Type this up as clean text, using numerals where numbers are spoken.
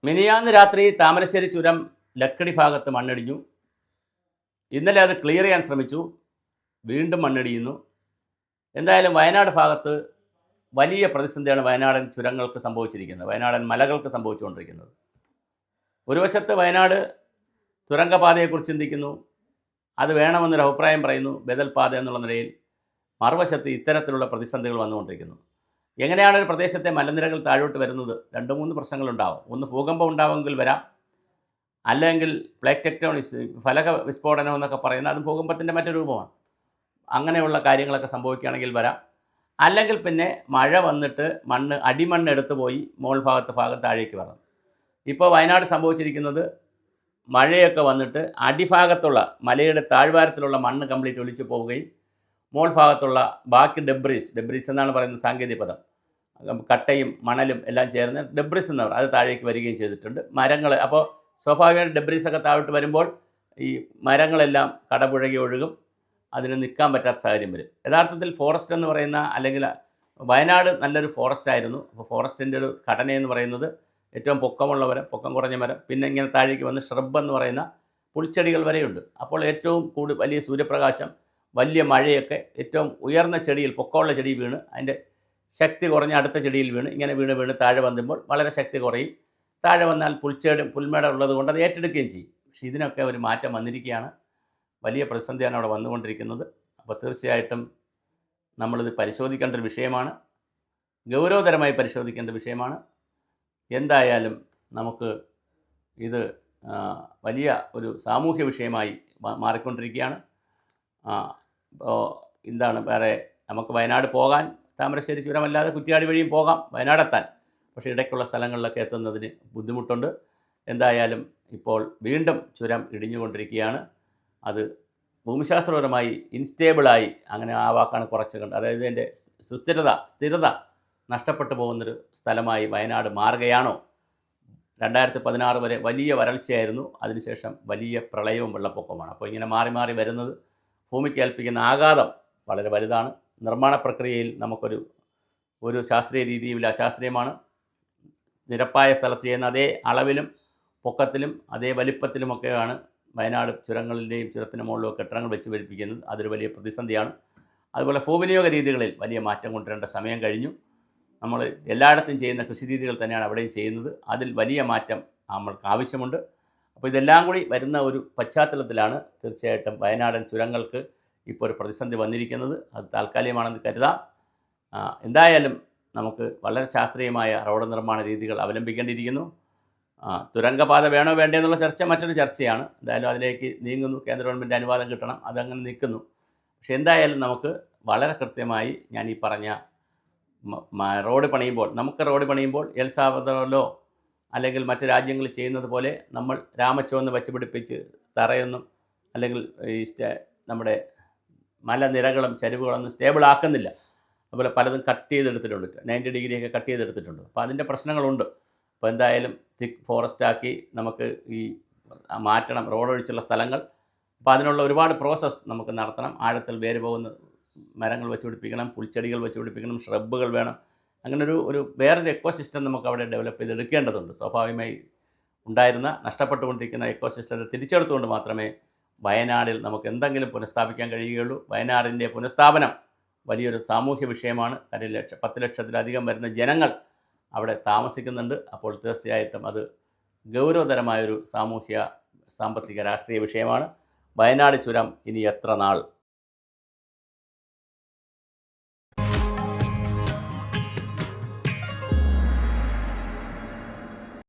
മിനിയാന്ന് രാത്രി താമരശ്ശേരി ചുരം ലക്കിടി ഭാഗത്ത് മണ്ണിടിഞ്ഞു. ഇന്നലെ അത് ക്ലിയർ ചെയ്യാൻ ശ്രമിച്ചു, വീണ്ടും മണ്ണിടിയുന്നു. എന്തായാലും വയനാട് ഭാഗത്ത് വലിയ പ്രതിസന്ധിയാണ് വയനാടൻ ചുരങ്ങൾക്ക് സംഭവിച്ചിരിക്കുന്നത്, വയനാടൻ മലകൾക്ക് സംഭവിച്ചുകൊണ്ടിരിക്കുന്നത്. ഒരു വശത്ത് വയനാട് തുരങ്കപാതയെക്കുറിച്ച് ചിന്തിക്കുന്നു, അത് വേണമെന്നൊരു അഭിപ്രായം പറയുന്നു, ബദൽ പാത എന്നുള്ള നിലയിൽ. മറുവശത്ത് ഇത്തരത്തിലുള്ള പ്രതിസന്ധികൾ വന്നുകൊണ്ടിരിക്കുന്നു. എങ്ങനെയാണ് ഒരു പ്രദേശത്തെ മലനിരകൾ താഴോട്ട് വരുന്നത്? 2-3 പ്രശ്നങ്ങളുണ്ടാവും. ഒന്ന്, ഭൂകമ്പം ഉണ്ടാവുമെങ്കിൽ വരാം, അല്ലെങ്കിൽ പ്ലേറ്റ് ടെക്ടോണിക്സ്, ഫലക വിസ്ഫോടനം എന്നൊക്കെ പറയുന്നത് അത് ഭൂകമ്പത്തിൻ്റെ മറ്റൊരു രൂപമാണ്. അങ്ങനെയുള്ള കാര്യങ്ങളൊക്കെ സംഭവിക്കുകയാണെങ്കിൽ വരാം. അല്ലെങ്കിൽ പിന്നെ മഴ വന്നിട്ട് അടിമണ്ണ് എടുത്തു പോയി മോൾ ഭാഗം താഴേക്ക് വരണം. ഇപ്പോൾ വയനാട് സംഭവിച്ചിരിക്കുന്നത്, മഴയൊക്കെ വന്നിട്ട് അടിഭാഗത്തുള്ള മലയുടെ താഴ്വാരത്തിലുള്ള മണ്ണ് കംപ്ലീറ്റ് ഒലിച്ചു പോവുകയും മോൾ ഭാഗത്തുള്ള ബാക്കി ഡെബ്രീസ് എന്നാണ് പറയുന്നത് സാങ്കേതിക പദം, കട്ടയും മണലും എല്ലാം ചേർന്ന് ഡെബ്രീസ് എന്നവർ അത് താഴേക്ക് വരികയും ചെയ്തിട്ടുണ്ട്. മരങ്ങൾ, അപ്പോൾ സ്വാഭാവികമായിട്ട് ഡെബ്രീസൊക്കെ താഴോട്ട് വരുമ്പോൾ ഈ മരങ്ങളെല്ലാം കടപുഴകി ഒഴുകും, അതിന് നിൽക്കാൻ പറ്റാത്ത സാഹചര്യം വരും. യഥാർത്ഥത്തിൽ ഫോറസ്റ്റ് എന്ന് പറയുന്ന, അല്ലെങ്കിൽ വയനാട് നല്ലൊരു ഫോറസ്റ്റ് ആയിരുന്നു. അപ്പോൾ ഫോറസ്റ്റിൻ്റെ ഒരു ഘടനയെന്ന് പറയുന്നത് ഏറ്റവും പൊക്കമുള്ള മരം, പൊക്കം കുറഞ്ഞ മരം, പിന്നെ ഇങ്ങനെ താഴേക്ക് വന്ന് ഷ്രബ് എന്ന് പറയുന്ന പുൽച്ചെടികൾ വരെയുണ്ട്. അപ്പോൾ ഏറ്റവും വലിയ സൂര്യപ്രകാശം, വലിയ മഴയൊക്കെ ഏറ്റവും ഉയർന്ന ചെടിയിൽ, പൊക്കമുള്ള ചെടി വീണ് അതിൻ്റെ ശക്തി കുറഞ്ഞ അടുത്ത ചെടിയിൽ വീണ് ഇങ്ങനെ വീണ് താഴെ വന്നുമ്പോൾ വളരെ ശക്തി കുറയും. താഴെ വന്നാൽ പുൽമേട ഉള്ളത് കൊണ്ട് അത് ഏറ്റെടുക്കുകയും ചെയ്യും. പക്ഷേ ഇതിനൊക്കെ ഒരു മാറ്റം വന്നിരിക്കുകയാണ്. വലിയ പ്രതിസന്ധിയാണ് അവിടെ വന്നുകൊണ്ടിരിക്കുന്നത്. അപ്പോൾ തീർച്ചയായിട്ടും നമ്മളിത് പരിശോധിക്കേണ്ട ഒരു വിഷയമാണ്, ഗൗരവതരമായി പരിശോധിക്കേണ്ട വിഷയമാണ്. എന്തായാലും നമുക്ക് ഇത് വലിയ ഒരു സാമൂഹ്യ വിഷയമായി മാറിക്കൊണ്ടിരിക്കുകയാണ്. ഇപ്പോൾ എന്താണ്, വേറെ നമുക്ക് വയനാട് പോകാൻ താമരശ്ശേരി ചുരമല്ലാതെ കുറ്റ്യാടി വഴിയും പോകാം വയനാടെത്താൻ. പക്ഷേ ഇടയ്ക്കുള്ള സ്ഥലങ്ങളിലൊക്കെ എത്തുന്നതിന് ബുദ്ധിമുട്ടുണ്ട്. എന്തായാലും ഇപ്പോൾ വീണ്ടും ചുരം ഇടിഞ്ഞുകൊണ്ടിരിക്കുകയാണ്. അത് ഭൂമിശാസ്ത്രപരമായി ഇൻസ്റ്റേബിളായി, അങ്ങനെ ആ വാക്കാണ് കുറച്ച് കണ്ടത്, അതായത് ഇതിൻ്റെ സ്ഥിരത നഷ്ടപ്പെട്ടു പോകുന്നൊരു സ്ഥലമായി വയനാട് മാറുകയാണോ? 2016 വരെ വലിയ വരൾച്ചയായിരുന്നു, അതിനുശേഷം വലിയ പ്രളയവും വെള്ളപ്പൊക്കവുമാണ്. അപ്പോൾ ഇങ്ങനെ മാറി മാറി വരുന്നത് ഭൂമിക്ക് ഏൽപ്പിക്കുന്ന ആഘാതം വളരെ വലുതാണ്. നിർമ്മാണ പ്രക്രിയയിൽ നമുക്കൊരു ശാസ്ത്രീയ രീതിയിൽ അശാസ്ത്രീയമാണ്. നിരപ്പായ സ്ഥലത്ത് ചെയ്യുന്ന അതേ അളവിലും പൊക്കത്തിലും അതേ വലിപ്പത്തിലുമൊക്കെയാണ് വയനാട് ചുരങ്ങളിൻ്റെയും ചുരത്തിന് മുകളിലും കെട്ടിടങ്ങൾ വെച്ച് പിടിപ്പിക്കുന്നത്. അതൊരു വലിയ പ്രതിസന്ധിയാണ്. അതുപോലെ ഭൂവിനിയോഗ രീതികളിൽ വലിയ മാറ്റം കൊണ്ടുവരേണ്ട സമയം കഴിഞ്ഞു. നമ്മൾ എല്ലായിടത്തും ചെയ്യുന്ന കൃഷി രീതികൾ തന്നെയാണ് അവിടെയും ചെയ്യുന്നത്. അതിൽ വലിയ മാറ്റം നമ്മൾക്ക് ആവശ്യമുണ്ട്. അപ്പോൾ ഇതെല്ലാം കൂടി വരുന്ന ഒരു പശ്ചാത്തലത്തിലാണ് തീർച്ചയായിട്ടും വയനാടൻ ചുരങ്ങൾക്ക് ഇപ്പോൾ ഒരു പ്രതിസന്ധി വന്നിരിക്കുന്നത്. അത് താൽക്കാലികമാണെന്ന് കരുതാം. എന്തായാലും നമുക്ക് വളരെ ശാസ്ത്രീയമായ റോഡ് നിർമ്മാണ രീതികൾ അവലംബിക്കേണ്ടിയിരിക്കുന്നു. തുരങ്കപാത വേണോ വേണ്ടേ എന്നുള്ള ചർച്ച മറ്റൊരു ചർച്ചയാണ്. എന്തായാലും അതിലേക്ക് നീങ്ങുന്നു, കേന്ദ്ര ഗവൺമെൻറ് അനുവാദം കിട്ടണം, അതങ്ങനെ നിൽക്കുന്നു. പക്ഷേ എന്തായാലും നമുക്ക് വളരെ കൃത്യമായി ഞാൻ ഈ പറഞ്ഞ റോഡ് പണിയുമ്പോൾ എൽ സാൽവദോറിലോ അല്ലെങ്കിൽ മറ്റു രാജ്യങ്ങളിൽ ചെയ്യുന്നത് പോലെ നമ്മൾ രാമച്ചുവന്ന് വച്ച് പിടിപ്പിച്ച് തറയൊന്നും അല്ലെങ്കിൽ ഈ നമ്മുടെ മലനിരകളും ചരിവുകളൊന്നും സ്റ്റേബിൾ ആക്കുന്നില്ല. അതുപോലെ പലതും കട്ട് ചെയ്തെടുത്തിട്ടുണ്ട്, 90 ഡിഗ്രിയൊക്കെ കട്ട് ചെയ്തെടുത്തിട്ടുണ്ട്. അപ്പോൾ അതിൻ്റെ പ്രശ്നങ്ങളുണ്ട്. അപ്പോൾ എന്തായാലും തിക്ക് ഫോറസ്റ്റാക്കി നമുക്ക് ഈ മാറ്റണം റോഡൊഴിച്ചുള്ള സ്ഥലങ്ങൾ. അപ്പോൾ അതിനുള്ള ഒരുപാട് പ്രോസസ്സ് നമുക്ക് നടത്തണം. ആഴത്തിൽ വേര് പോകുന്ന മരങ്ങൾ വെച്ച് പിടിപ്പിക്കണം, പുൽച്ചെടികൾ വെച്ച് പിടിപ്പിക്കണം, ഷ്രബുകൾ വേണം. അങ്ങനെ വേറൊരു എക്കോസിസ്റ്റം നമുക്ക് അവിടെ ഡെവലപ്പ് ചെയ്തെടുക്കേണ്ടതുണ്ട്. സ്വാഭാവികമായി നഷ്ടപ്പെട്ടുകൊണ്ടിരിക്കുന്ന എക്കോസിസ്റ്റത്തെ തിരിച്ചെടുത്തുകൊണ്ട് മാത്രമേ വയനാടിൽ നമുക്ക് എന്തെങ്കിലും പുനഃസ്ഥാപിക്കാൻ കഴിയുകയുള്ളൂ. വയനാടിൻ്റെ പുനഃസ്ഥാപനം വലിയൊരു സാമൂഹ്യ വിഷയമാണ്. 10 ലക്ഷത്തിലധികം വരുന്ന ജനങ്ങൾ അവിടെ താമസിക്കുന്നുണ്ട്. അപ്പോൾ തീർച്ചയായിട്ടും അത് ഗൗരവതരമായൊരു സാമൂഹ്യ, സാമ്പത്തിക, രാഷ്ട്രീയ വിഷയമാണ്. വയനാട് ചുരം ഇനി എത്ര നാൾ